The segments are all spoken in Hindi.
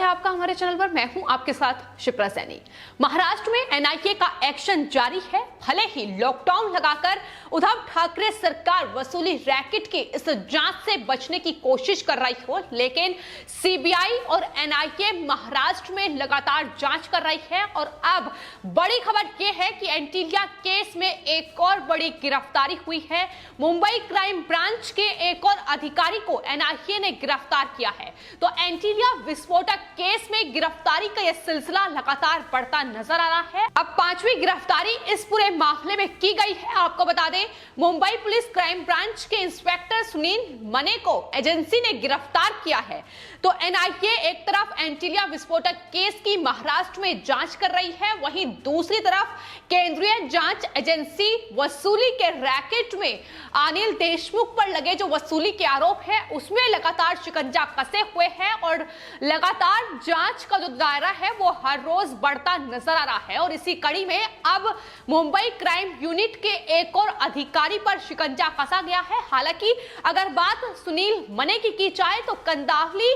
है आपका हमारे चैनल पर। मैं हूं आपके साथ शिप्रा सैनी। महाराष्ट्र में एनआईए का एक्शन जारी है। भले ही लॉकडाउन लगाकर उद्धव ठाकरे सरकार वसूली रैकेट की इस जांच से बचने की कोशिश कर रही हो, लेकिन सीबीआई और एनआईए महाराष्ट्र में लगातार जांच कर रही है। और अब बड़ी खबर यह है कि एंटीलिया केस में एक और बड़ी गिरफ्तारी हुई है। मुंबई क्राइम ब्रांच के एक और अधिकारी को एनआईए ने गिरफ्तार किया है। तो एंटीलिया विस्फोटक केस में गिरफ्तारी का यह सिलसिला लगातार बढ़ता नजर आ रहा है। अब पांचवी गिरफ्तारी इस पूरे मामले में की गई है। आपको बता दें, मुंबई पुलिस क्राइम ब्रांच के इंस्पेक्टर सुनील मने को एजेंसी ने गिरफ्तार किया है। तो एनआईए एक तरफ एंटीलिया विस्फोटक केस की महाराष्ट्र में जांच कर रही है, वहीं दूसरी तरफ केंद्रीय जांच एजेंसी वसूली के रैकेट में अनिल देशमुख पर लगे जो वसूली के आरोप है उसमें लगातार शिकंजा कसे हुए हैं। और लगातार जांच का जो दायरा है वो हर रोज बढ़ता नजर आ रहा है। और इसी कड़ी में अब मुंबई क्राइम यूनिट के एक और अधिकारी पर शिकंजा कसा गया है। हालांकि अगर बात सुनील मने की जाए तो कंदावली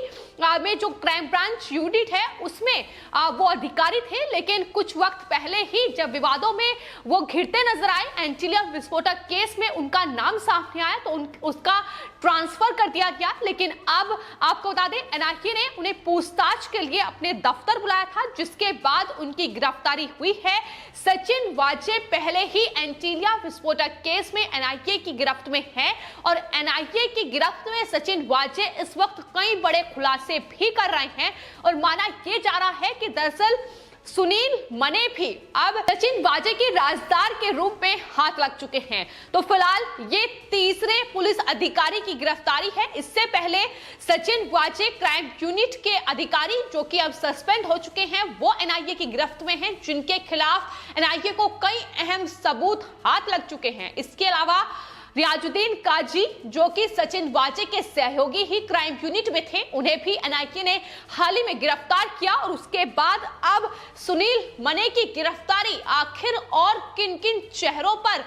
में जो क्राइम ब्रांच यूनिट है उसमें वो अधिकारी थे, लेकिन कुछ वक्त पहले ही जब विवादों में वो घिरते नजर आए, एंटीलिया विस्फोटक केस में उनका नाम सामने आया तो उसका ट्रांसफर कर दिया गया। लेकिन अब आपको बता दें, एनआईए ने उन्हें पूछताछ के लिए अपने दफ्तर बुलाया था, जिसके बाद उनकी गिरफ्तारी हुई है। सचिन वाजे पहले ही एंटीलिया विस्फोटक केस में एनआईए की गिरफ्त में है और एनआईए की गिरफ्त में सचिन वाजे इस वक्त कई बड़े खुलासे भी कर रहे हैं। और माना यह जा रहा है कि दरअसल सुनील मने भी अब सचिन वाजे की राजदार के रूप में हाथ लग चुके हैं। तो फिलहाल ये तीसरे पुलिस अधिकारी की गिरफ्तारी है। इससे पहले सचिन वाजे क्राइम यूनिट के अधिकारी जो कि अब सस्पेंड हो चुके हैं, वो एनआईए की गिरफ्त में हैं, जिनके खिलाफ एनआईए को कई अहम सबूत हाथ लग चुके हैं। इसके अलावा रियाजुद्दीन काजी जो कि सचिन वाजे के सहयोगी ही क्राइम यूनिट में थे, उन्हें भी एनआईए ने हाल ही में गिरफ्तार किया। और उसके बाद अब सुनील मने की गिरफ्तारी आखिर और किन किन चेहरों पर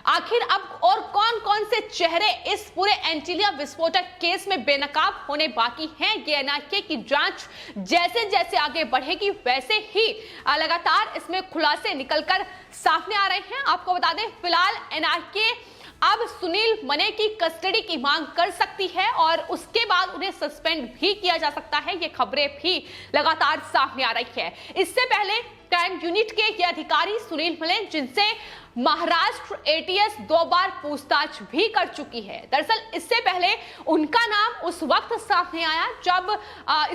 आखिर अब और कौन कौन से चेहरे इस पूरे एंटीलिया विस्फोटक केस में बेनकाब होने बाकी हैं, ये एनआईए की जांच जैसे जैसे आगे बढ़ेगी वैसे ही लगातार इसमें खुलासे निकलकर सामने आ रहे हैं। आपको बता दें, फिलहाल एनआईए अब सुनील मने की कस्टडी की मांग कर सकती है और उसके बाद उन्हें सस्पेंड भी किया जा सकता है। ये खबरें भी लगातार सामने आ रही है। इससे पहले क्राइम यूनिट के ये अधिकारी सुनील मने, जिनसे महाराष्ट्र एटीएस 2 बार पूछताछ भी कर चुकी है। दरअसल इससे पहले उनका नाम उस वक्त सामने आया जब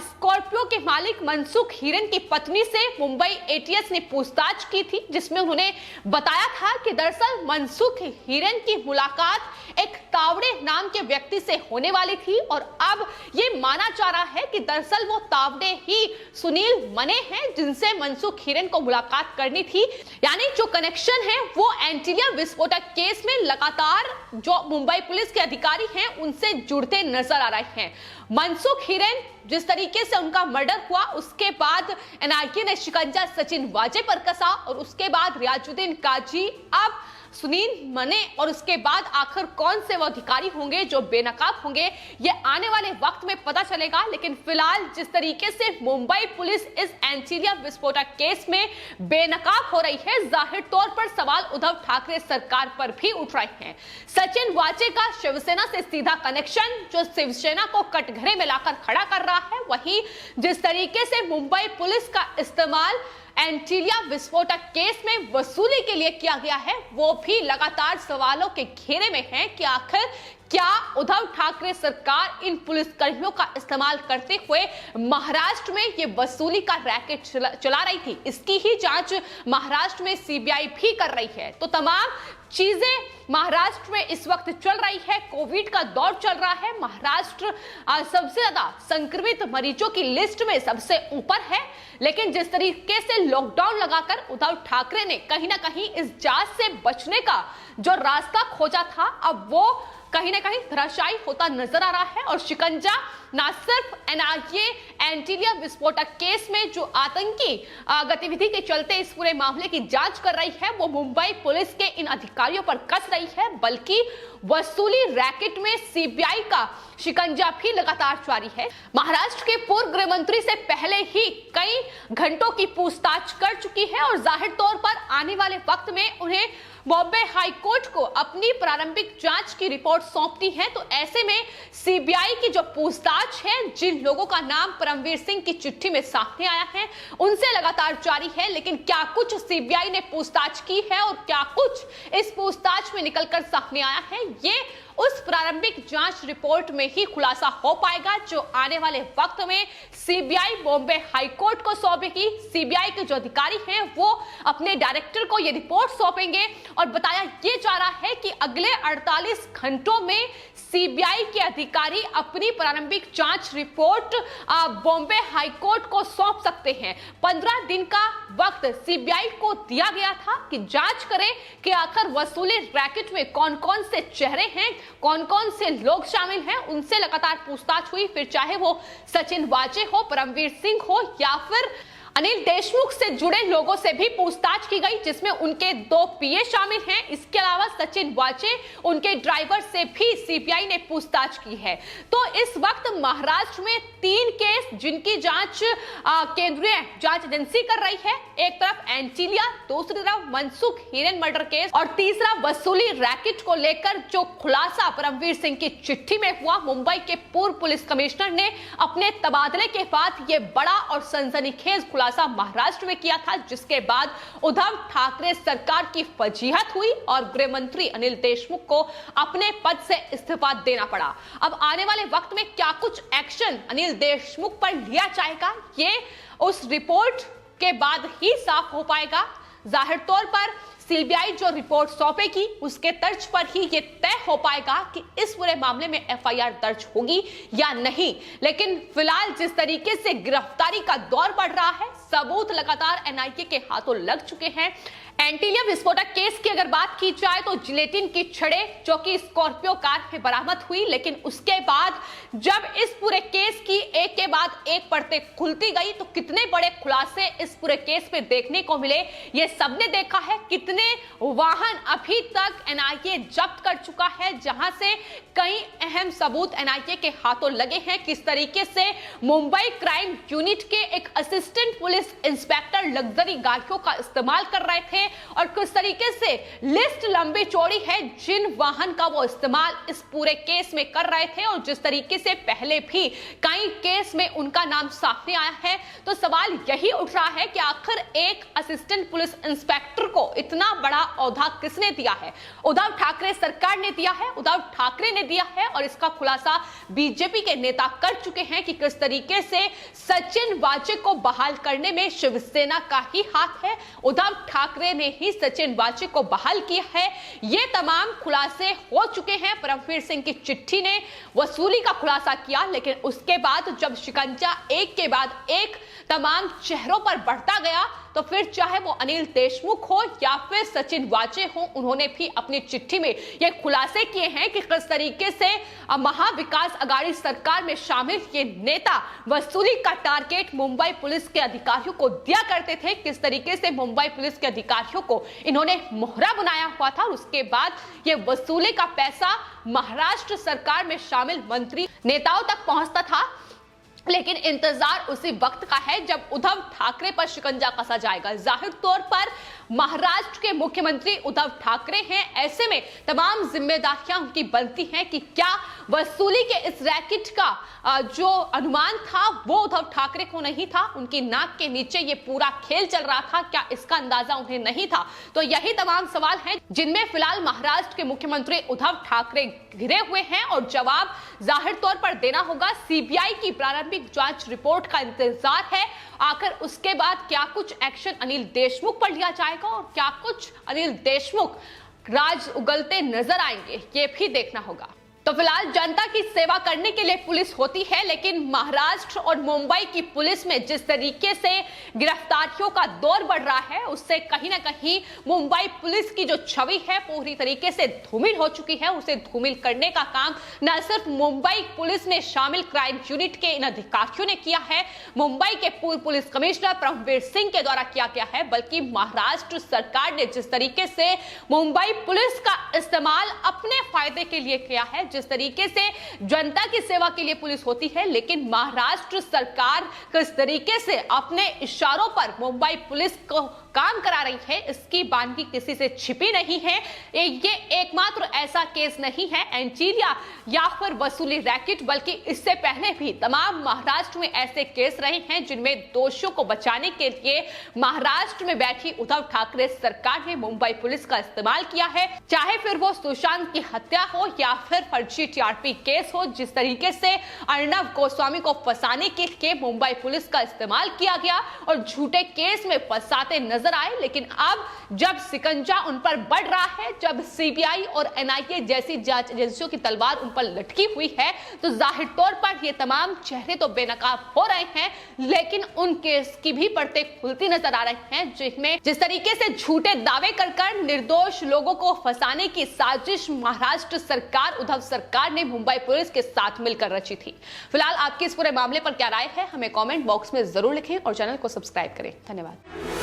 स्कॉर्पियो के मालिक मनसुख हिरेन की पत्नी से मुंबई एटीएस ने पूछताछ की थी, जिसमें उन्होंने बताया था कि दरअसल मनसुख हिरेन की मुलाकात एक तावड़े नाम के व्यक्ति से होने वाली थी। और अब ये माना जा रहा है कि दरअसल वो तावड़े ही सुनील मने हैं, जिनसे मनसुख हिरेन को मुलाकात करनी थी। यानी जो कनेक्शन है वो एंटीलिया विस्फोटक केस में लगातार जो मुंबई पुलिस के अधिकारी हैं उनसे जुड़ते नजर आ रहे हैं। मनसुख हिरेन जिस तरीके से उनका मर्डर हुआ, उसके बाद एनआईए ने शिकंजा सचिन वाजे पर कसा और उसके बाद रियाजुद्दीन काजी, अब सुनील मने, और उसके बाद आखिर कौन से वो अधिकारी होंगे जो बेनकाब होंगे, ये आने वाले वक्त में पता चलेगा। लेकिन फिलहाल जिस तरीके से मुंबई पुलिस इस एंटीलिया विस्फोटक केस में बेनकाब हो रही है, जाहिर तौर पर सवाल उद्धव ठाकरे सरकार पर भी उठ रहे हैं। सचिन वाजे का शिवसेना से सीधा कनेक्शन जो शिवसेना को कटघरे में लाकर खड़ा कर रहा है, वहीं जिस तरीके से मुंबई पुलिस का इस्तेमाल एंटीलिया विस्फोटक केस में वसूली के लिए किया गया है, वो भी लगातार सवालों के घेरे में है कि आखिर क्या उद्धव ठाकरे सरकार इन पुलिसकर्मियों का इस्तेमाल करते हुए महाराष्ट्र में ये वसूली का रैकेट चला रही थी। इसकी ही जांच महाराष्ट्र में सीबीआई भी कर रही है। तो तमाम चीजें महाराष्ट्र में इस वक्त चल रही है। कोविड का दौर चल रहा है। महाराष्ट्र सबसे ज्यादा संक्रमित मरीजों की लिस्ट में सबसे ऊपर है। लेकिन जिस तरीके से लॉकडाउन लगाकर उद्धव ठाकरे ने कहीं ना कहीं इस जांच से बचने का जो रास्ता खोजा था, अब वो कहीं ना कहीं धराशायी होता नजर आ रहा है। और शिकंजा ना सिर्फ एनआईए एंटीलिया विस्फोटक केस में जो आतंकी गतिविधि के चलते इस पूरे मामले की जांच कर रही है, वो मुंबई पुलिस के इन अधिकारियों पर कस रही है, बल्कि वसूली रैकेट में सीबीआई का शिकंजा भी लगातार जारी है। महाराष्ट्र के पूर्व गृह मंत्री से पहले ही कई घंटों की पूछताछ कर चुकी है और जाहिर तौर पर आने वाले वक्त में उन्हें बॉम्बे हाई कोर्ट को अपनी प्रारंभिक जांच की रिपोर्ट सौंपती है। तो ऐसे में सीबीआई की जो पूछताछ है, जिन लोगों का नाम परमवीर सिंह की चिट्ठी में सामने आया है, उनसे लगातार जारी है। लेकिन क्या कुछ सीबीआई ने पूछताछ की है और क्या कुछ इस पूछताछ में निकलकर सामने आया है, ये उस प्रारंभिक जांच रिपोर्ट में ही खुलासा हो पाएगा, जो आने वाले वक्त में सीबीआई बॉम्बे हाई कोर्ट को सौंपेगी। सीबीआई के जो अधिकारी हैं वो अपने डायरेक्टर को ये रिपोर्ट सौंपेंगे और बताया ये जा रहा है कि अगले 48 घंटों में सीबीआई के अधिकारी अपनी प्रारंभिक जांच रिपोर्ट बॉम्बे हाई कोर्ट को सौंप सकते हैं। 15 दिन का वक्त सीबीआई को दिया गया था कि जांच करे कि आखिर वसूली रैकेट में कौन कौन से चेहरे हैं, कौन कौन से लोग शामिल हैं। उनसे लगातार पूछताछ हुई, फिर चाहे वो सचिन वाजे हो, परमवीर सिंह हो या फिर अनिल देशमुख से जुड़े लोगों से भी पूछताछ की गई, जिसमें उनके 2 पीए शामिल हैं। इसके अलावा सचिन वाजे, उनके ड्राइवर से भी सीबीआई ने पूछताछ की है। तो इस वक्त महाराष्ट्र में 3 केस जिनकी जांच केंद्रीय जांच एजेंसी कर रही है। एक तरफ एंटीलिया, दूसरी तरफ मनसुख हिरेन मर्डर केस और तीसरा वसूली रैकेट को लेकर जो खुलासा परमवीर सिंह की चिट्ठी में हुआ। मुंबई के पूर्व पुलिस कमिश्नर ने अपने तबादले के बाद यह बड़ा और सनसनीखेज महाराष्ट्र में किया था, जिसके बाद उद्धव ठाकरे सरकार की फजीहत हुई और गृह मंत्री अनिल देशमुख को अपने पद से इस्तीफा देना पड़ा। अब आने वाले वक्त में क्या कुछ एक्शन अनिल देशमुख पर लिया जाएगा, ये उस रिपोर्ट के बाद ही साफ हो पाएगा। जाहिर तौर पर सीबीआई जो रिपोर्ट सौंपेगी उसके तर्ज पर ही ये तय हो पाएगा कि इस पूरे मामले में एफआईआर दर्ज होगी या नहीं। लेकिन फिलहाल जिस तरीके से गिरफ्तारी का दौर बढ़ रहा है, सबूत लगातार एनआईए के हाथों लग चुके हैं। एंटीलिया विस्फोटक केस की अगर बात की जाए तो जिलेटिन की छड़ें जो कि स्कॉर्पियो कार में बरामद हुई, लेकिन उसके बाद जब इस पूरे केस की एक के बाद एक परतें खुलती गई तो कितने बड़े खुलासे इस पूरे केस में देखने को मिले, ये सबने देखा है। कितने वाहन अभी तक एनआईए जब्त कर चुका है, जहां से कई अहम सबूत एनआईए के हाथों लगे हैं। किस तरीके से मुंबई क्राइम यूनिट के एक असिस्टेंट पुलिस इंस्पेक्टर लग्जरी गाड़ियों का इस्तेमाल कर रहे थे और किस तरीके से लिस्ट लंबी चौड़ी है जिन वाहन का वो इस्तेमाल इस पूरे केस में कर रहे थे और जिस तरीके से पहले भी कई केस में उनका नाम सामने आया है। तो सवाल यही उठ रहा है कि आखिर एक असिस्टेंट पुलिस इंस्पेक्टर को इतना बड़ा औहदा किसने दिया है? उद्धव ठाकरे सरकार ने दिया है, उद्धव ठाकरे ने दिया है और इसका खुलासा बीजेपी के नेता कर चुके हैं कि किस तरीके से सचिन वाजे को बहाल करने में शिवसेना का ही हाथ है। उद्धव ठाकरे ने ही सचिन वाजे को बहाल किया है। ये तमाम खुलासे हो चुके हैं। परमवीर सिंह की चिट्ठी ने वसूली का खुलासा किया, लेकिन उसके बाद जब शिकंजा एक के बाद एक तमाम चेहरों पर बढ़ता गया तो फिर चाहे वो अनिल देशमुख हो या फिर सचिन वाजे हो, उन्होंने भी अपनी चिट्ठी में ये खुलासे किए हैं कि किस तरीके से महाविकास अघाड़ी सरकार में शामिल ये नेता वसूली का टारगेट मुंबई पुलिस के अधिकारियों को दिया करते थे। किस तरीके से मुंबई पुलिस के अधिकारियों को इन्होंने मोहरा बनाया हुआ था और उसके बाद ये वसूली का पैसा महाराष्ट्र सरकार में शामिल मंत्री नेताओं तक पहुंचता था। लेकिन इंतजार उसी वक्त का है जब उद्धव ठाकरे पर शिकंजा कसा जाएगा। जाहिर तौर पर महाराष्ट्र के मुख्यमंत्री उद्धव ठाकरे हैं, ऐसे में तमाम जिम्मेदारियां उनकी बनती हैं कि क्या वसूली के इस रैकेट का जो अनुमान था वो उद्धव ठाकरे को नहीं था, उनकी नाक के नीचे ये पूरा खेल चल रहा था, क्या इसका अंदाजा उन्हें नहीं था? तो यही तमाम सवाल हैं जिनमें फिलहाल महाराष्ट्र के मुख्यमंत्री उद्धव ठाकरे घिरे हुए हैं और जवाब जाहिर तौर पर देना होगा। सीबीआई की प्रारंभिक जांच रिपोर्ट का इंतजार है। आखिर उसके बाद क्या कुछ एक्शन अनिल देशमुख पर लिया जाएगा और क्या कुछ अनिल देशमुख राज उगलते नजर आएंगे, ये भी देखना होगा। तो फिलहाल जनता की सेवा करने के लिए पुलिस होती है, लेकिन महाराष्ट्र और मुंबई की पुलिस में जिस तरीके से गिरफ्तारियों का दौर बढ़ रहा है, उससे कहीं ना कहीं मुंबई पुलिस की जो छवि है पूरी तरीके से धूमिल हो चुकी है। उसे धूमिल करने का काम न सिर्फ मुंबई पुलिस में शामिल क्राइम यूनिट के इन अधिकारियों ने किया है, मुंबई के पूर्व पुलिस कमिश्नर परमवीर सिंह के द्वारा किया गया है, बल्कि महाराष्ट्र सरकार ने जिस तरीके से मुंबई पुलिस का इस्तेमाल अपने फायदे के लिए किया है, जिस तरीके से जनता की सेवा के लिए पुलिस होती है, लेकिन महाराष्ट्र सरकार किस तरीके से अपने इशारों पर मुंबई पुलिस को काम करा रही है, इसकी बानगी किसी से छिपी नहीं है। ये एकमात्र ऐसा केस नहीं है एंटीलिया या फिर वसूली रैकेट, बल्कि इससे पहले भी तमाम महाराष्ट्र में ऐसे केस रहे हैं जिनमें दोषियों को बचाने के लिए महाराष्ट्र में बैठी उद्धव ठाकरे सरकार ने मुंबई पुलिस का इस्तेमाल किया है। चाहे फिर वो सुशांत की हत्या हो या फिर फर्जी टीआरपी केस हो, जिस तरीके से अर्णव गोस्वामी को फंसाने के लिए मुंबई पुलिस का इस्तेमाल किया गया और झूठे केस में फंसाते नजर आए, लेकिन अब जब सिकंजा उन पर बढ़ रहा है, जब सीबीआई और एनआईए जैसी जांच एजेंसियों की तलवार उन पर लटकी हुई है, तो जाहिर तौर पर ये तमाम चेहरे तो बेनकाब हो रहे हैं, लेकिन उन केस की भी परतें खुलती नजर आ रही हैं, जिसमें जिस तरीके से झूठे दावे कर निर्दोष लोगों को फंसाने की साजिश महाराष्ट्र सरकार, उद्धव सरकार ने मुंबई पुलिस के साथ मिलकर रची थी। फिलहाल आपकी इस पूरे मामले पर क्या राय है, हमें कमेंट बॉक्स में जरूर लिखें और चैनल को सब्सक्राइब करें। धन्यवाद।